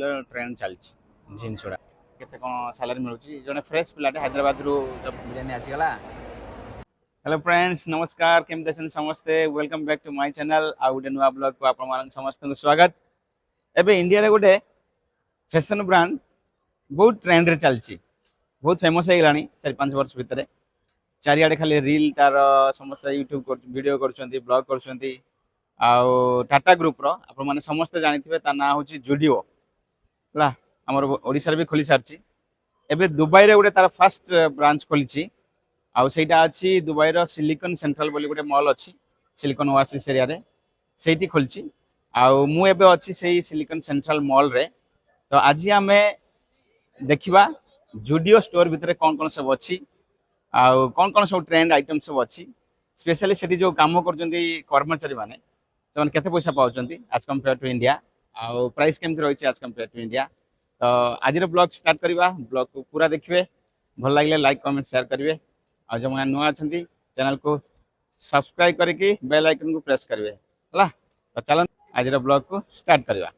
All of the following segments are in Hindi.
ट्रेंड चलती जीन्स गुड़ा केते कौन सैलरी मिलूँ जड़े फ्रेश पिलाटे हैदराबाद रू बिरियानी आसीगला। हेलो फ्रेंड्स नमस्कार केमती अच्छे समस्ते welcome back to my channel आ गोटे नुआ ब्लॉग को आप समस्त स्वागत। एबे इंडिया रे गोटे फैशन ब्रांड बहुत ट्रेंड रे चलती बहुत फेमस हो गलानी 4-5 वर्ष भितर चारिआडे खाली रील तार समस्त यूट्यूब वीडियो कर ब्लॉग कर टाटा ग्रुप रो आप मैंने समस्ते जानी ता ना हूँ जुडियो है आमर ओडिशा भी खोली सारी एबे दुबई रे गोटे तार फास्ट ब्रांच खोली आईटा अच्छी दुबई रो सिलिकन सेंट्रल बोली गोटे मॉल अच्छी सिलिकन ओआसिस एरिया रे सेठी खोलची मु एबे अच्छी से सिलिकन सेंट्रल मॉल रे। तो आज आम देखा जुडियो स्टोर भितर कौन कौन सब अच्छी आउ कौन कौन सब ट्रेंड आइटम सब अच्छी स्पेशली सेठी जो काम करछंती कर्मचारी माने ସେମାନେ କେତେ ପଇସା ପାଉଛନ୍ତି ଆଜ୍ କମ୍ପେୟାର ଟୁ ଇଣ୍ଡିଆ ଆଉ ପ୍ରାଇସ୍ କେମିତି ରହିଛି ଆଜ୍ କମ୍ପେୟାର ଟୁ ଇଣ୍ଡିଆ। ତ ଆଜିର ବ୍ଲଗ୍ ଷ୍ଟାର୍ଟ କରିବା ବ୍ଲଗ୍କୁ ପୁରା ଦେଖିବେ ଭଲ ଲାଗିଲେ ଲାଇକ୍ କମେଣ୍ଟ ସେୟାର କରିବେ ଆଉ ଯେଉଁମାନେ ନୂଆ ଅଛନ୍ତି ଚ୍ୟାନେଲକୁ ସବସ୍କ୍ରାଇବ୍ କରିକି ବେଲ୍ ଆଇକନ୍କୁ ପ୍ରେସ୍ କରିବେ ହେଲା। ତ ଚାଲନ୍ତୁ ଆଜିର ବ୍ଲଗ୍କୁ ଷ୍ଟାର୍ଟ କରିବା।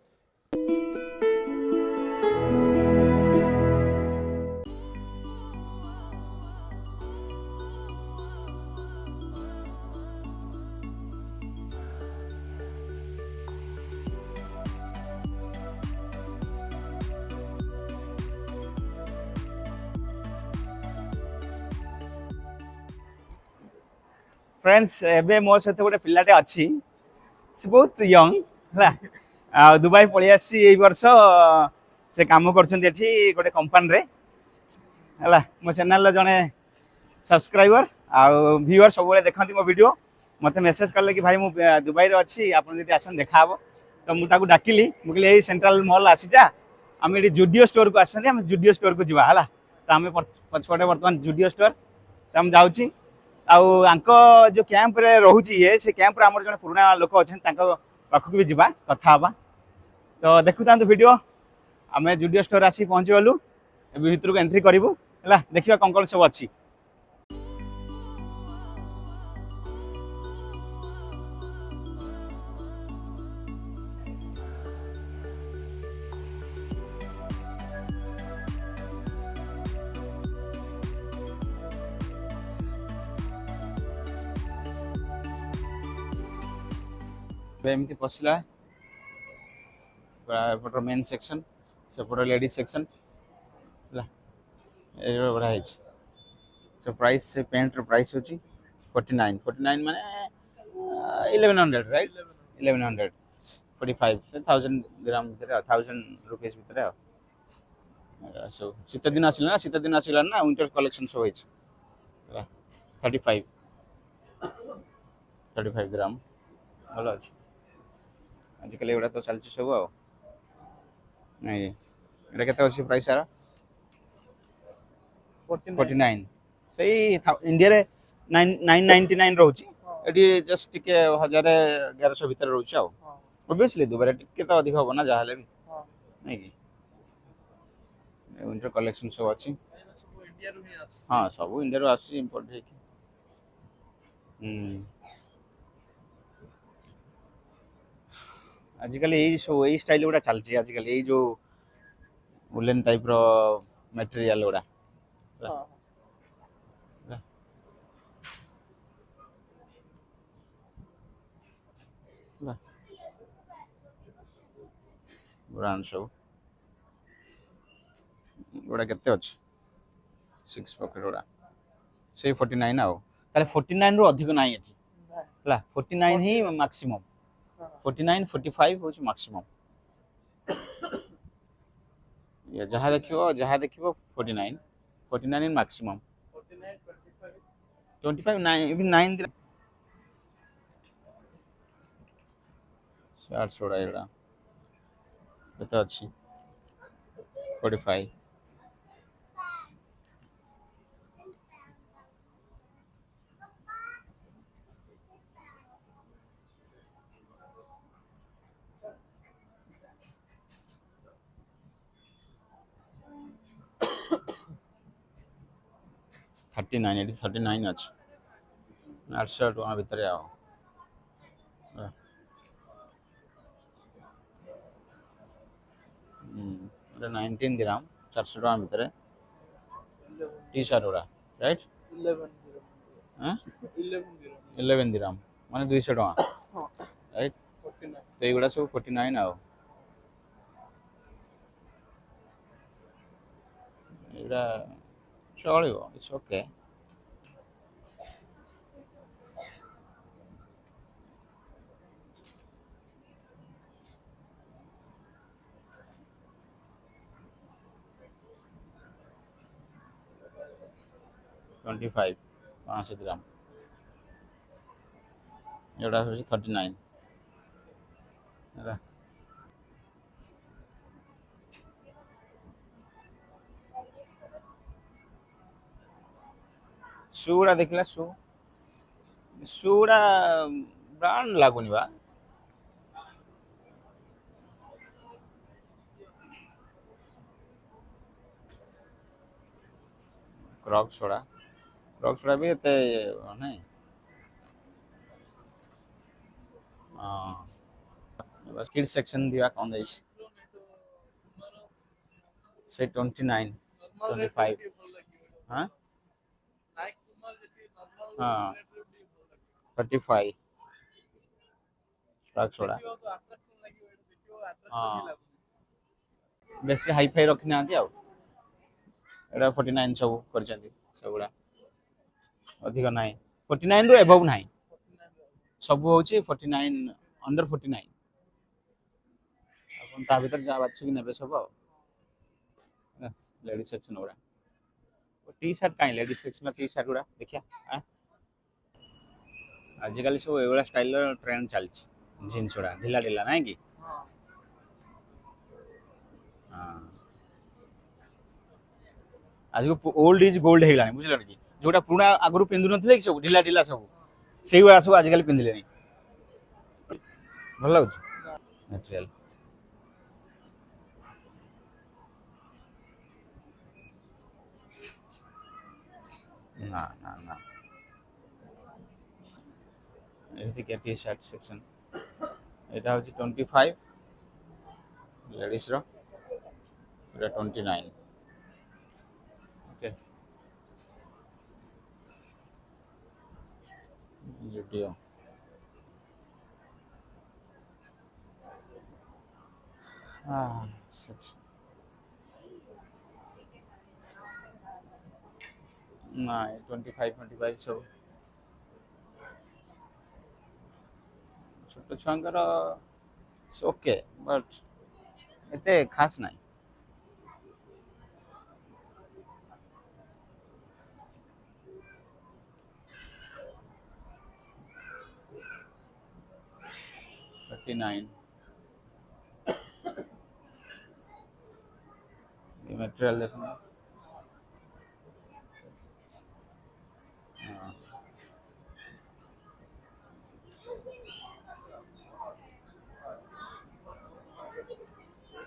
फ्रेंड्स एबे मो सहित गोटे पिलाटे अच्छी से बहुत यंग है दुबई पलि आसी ए वर्ष से काम करछंती एठी गोटे कंपनी रे है मो चैनल जड़े सब्सक्राइबर आउ व्यूअर सब देखती मो वीडियो मत मेसेज कले कि भाई मु दुबई रे अच्छी आपन जदि आसन देखा तो मुझे डाकिली मुझे सेंट्रल मॉल आसी जा आम ये जुडियो स्टोर को आसते आम जुडियो स्टोर को जीवा है तो आम पछपटे बर्तमान जुडियो स्टोर तो आम जाऊँ आंक जो कैंप रे रोची ये से कैंप रे हमर जने पुराना लोक अच्छा पाखक भी जीवा कथा हवा। तो देखु था वीडियो आम जुडियो स्टोर आसी पहुँची गलु भितर को एंट्री करूँ है देखा कौन कौन सब अच्छी। एमती पसला एपटर मेन सेक्शन सेपटर लेडीज सेक्शन बढ़िया है। सो प्राइस से पेंट प्राइस होची 49 माने 1100 राइट 1100 45 से 1000 ग्राम भितर 1000 रुपीस भितर सो शीत दिन आसिला ना शीत दिन आसिला ना विंटर कलेक्शन सब होइछ 35 ग्राम भल अच्छे आजिकल एगुड़ा तो चलती सब आ नहीं ये के प्राइस यार 49 से इंडिया रे 999 रोची एटी जस्ट टिके 1000-1100 भीतर रोची आ ऑब्वियसली दुबई टिके तो अधिक होबो ना जहाले भी नहीं कि विंटर कलेक्शन सब अच्छी हाँ सब इंडिया रो आसी इंपोर्ट है कि आजिकल यही स्टाइल गुड़ा चलती आजिकल यही जो वुलेन टाइप रो मटेरियल गुड़ा ब्रांड सब गुड़ा केते अछि 6 पॉकेट गुड़ा से 49 आउ ताले 49 रो अधिक नाही अछि हला 49 ही मैक्सिमम 49 45 होच मैक्सिमम ये जहाँ देखियो 49 इन मैक्सिमम 25 9 इवन 9 शर्ट छोड़ा एड़ा केते अछि 45 39 एटी 39 अच्छी 800 टका भितर आओ 19 दिराम 400 टका भितर टी शर्ट गुड़ा राइट 11 दिराम माने 200 टका राइट तो ये सब 49 आउ एटा चलिबो इट्स ओके ट्वेंटी फाइव 500 ग्राम एटा हूँ 39 शू गुड़ा देखला शू गुड़ा ब्रांड लगुनि बा क्रॉक्स भी एते नहीं बस किड्स सेक्शन दिया कौन दे से 29 25 हाँ हाँ 35 क्रॉक्स हाँ बेसी हाई फाई रखी ना आउ एटा 49 सब कर सबुड़ा अधिक ना 49 रु एबव ना सब हूँ 49 अंडर 49 अपन ता भीतर जा बाछी कि नेबे सब लेडीज सेक्शन गुड़ा टी शर्ट कहीं लेडीज सेक्शन टी शर्ट गुड़ा देखिया आजिकल सब एगुड़ा स्टाइल ट्रेंड चलती जीन्स गुड़ा ढिला ढिला ना कि आज ओल्ड इज गोल्ड है बुझल कि जोटा पुराना आगु पिंधु न सब ढिला ढिला सब से भाया सब आजिकल पिंधिले भल लगे नेचुरल ना ना ना ये टी शर्ट सेक्शन यहाँ हूँ 25 लेडीज रो 29 ओके जुडियो ना 25 सब छोट छुआंकर ओके बट एते खास ना 39 ये मटेरियल देखना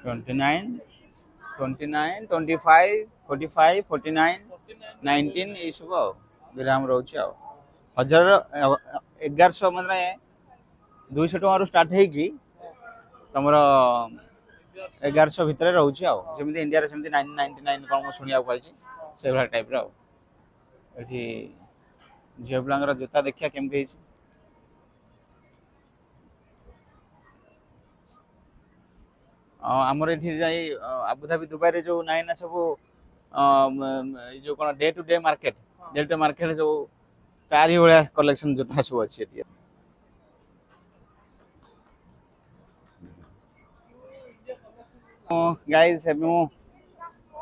29 29 25 45 49 19 ये सब ग्राम रोचे 1100 मतलब 200 टकर स्टार्ट है तुम 1100 भितर रोचे जमी इंडिया सेमती 999 कौन शुणा पाई से भाया टाइप ये झील पिला जोता देखिया केमती आमर ये जाई आबुधाबी दुबई जो नाई ना सब जो कौन डे टू डे मार्केट जो तारी भाया कलेक्शन जोता सब अच्छी गाइस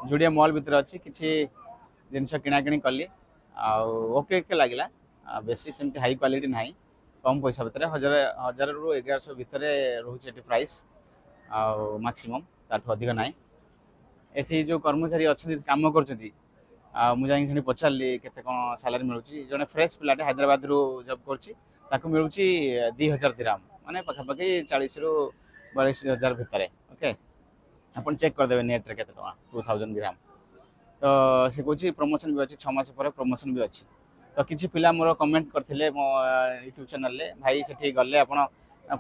जुड़िया मॉल भीतर अच्छी किसी जिनस किणाकिणी कली ओके ओके लगे बेसी सेमती हाई क्वालिटी ना कम पैसा भितर 1000 रु 1100 भितर रोचे प्राइस मैक्सिमम ताठू अधिक ना ये जो कर्मचारी अच्छा कम कर पचारि के सालारी मिलूँ जड़े फ्रेश पिलाटे हैदराबाद रू जब कर मिलूँ 2000 दिराम माने पखापाखि 40 रु 42,000 भितर ओके अपन चेक करदे नेट रे केते 2000 ग्राम तो से कहूँ प्रमोशन भी अच्छी 6 मास पर प्रमोशन भी अच्छी तो किसी पिला मोर कमेंट करते मो यूट्यूब चैनल भाई से गले आप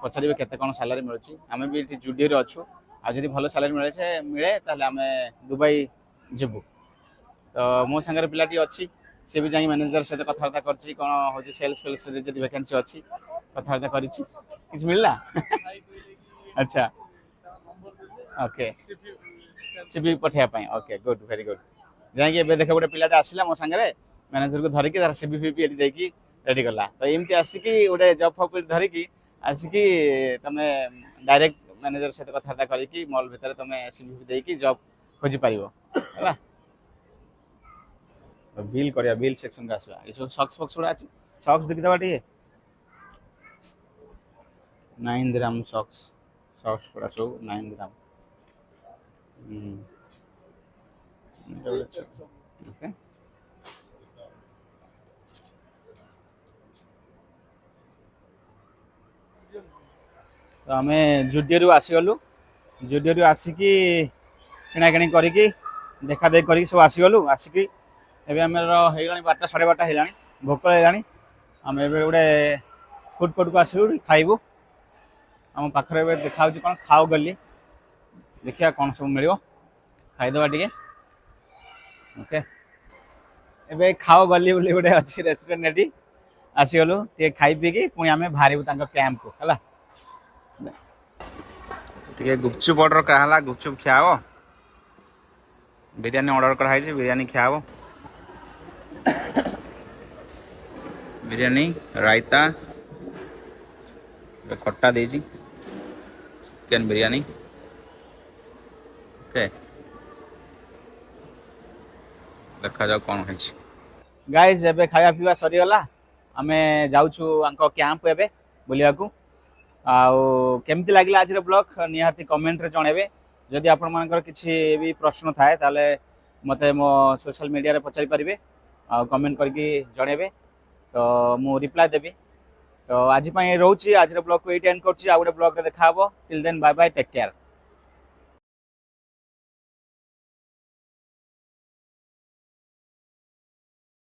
पचारे केते कौन सालारी मिलूँ आम भी जुडियो अच्छु आदि भल सालारी मिले ताले आम दुबई जीवु तो मो सांगे पिलाटी अच्छी सी भी जाई मैनेजर सहित कथबार्ता कर कौन हूँ सेल्स फेल्स वैकेंसी अच्छी कथबार्ता कर मिलला अच्छा ओके सीवी पठाइबा ओके गुड वेरी गुड जाइए देख गोटे पिलाटा आसला मो सांगे मैनेजर को धरिकी तार सीवी फीवी जाइए रेडी कला तो एमती आसिकी गोटे जॉब फॉब धरिकी आसिकी तमे डायरेक्ट मैनेजर सहित कथबार्ता करिकी मॉल भितर तमे सीवी देकी जॉब खोजी पारिबो हैला बिल करिया बिल सेक्शन का आसवा ये सब सॉक्स फॉक्स उड़ा अछि सॉक्स देखि दबा टिए 9 दिरहम सॉक्स सॉक्स पड़ा सब 9 दिरहम ओके तो आम जुडियो आसीगलु जुडियो आसिकी किणाकिणी करिकी देखा देख करिकी सब आसीगलु आसिकी एबे हमर हेलानी 12टा 12:30 हेलानी भोक हेलानी आम एबे गोटे फुड कोर्ट को आसलु खाइबु आम पाखरे एबे देखा होची कोन खाओ गली देखिया कोन सब मिलियो खाइदबा टिके ओके एबे खाओ गली बोली गोटे अच्छी रेस्टोरेंट एटी आसीगलु टे खाई पी की पुणी आम बाहरबू तांका कैंप को हला टे गुपचुप ऑर्डर कराला गुपचुप खियाओ बिरयानी ऑर्डर कराई बिरयानी खियाओ बिरयानी रायता खट्टा दे चिकेन बिरयानी ओके देखा जाओ कौन है गाइस एबे खाया पीवा सरीगला आमे जाउछु आंको कैंप एबे बुलिया को आउ केमती लागला आज ब्लॉग निहाती कमेंट रे जणेबे जदि आपण मानकर किछि भी प्रश्न थाए ताले मते मो सोशल मीडिया रे पचारि परिबे आ कमेंट करके जणेबे तो मु रिप्लाई देबी तो आज पई रहउची आज ब्लॉग को एट एंड करची आ गोटे ब्लॉग रे देखा हबो till then bye bye take care.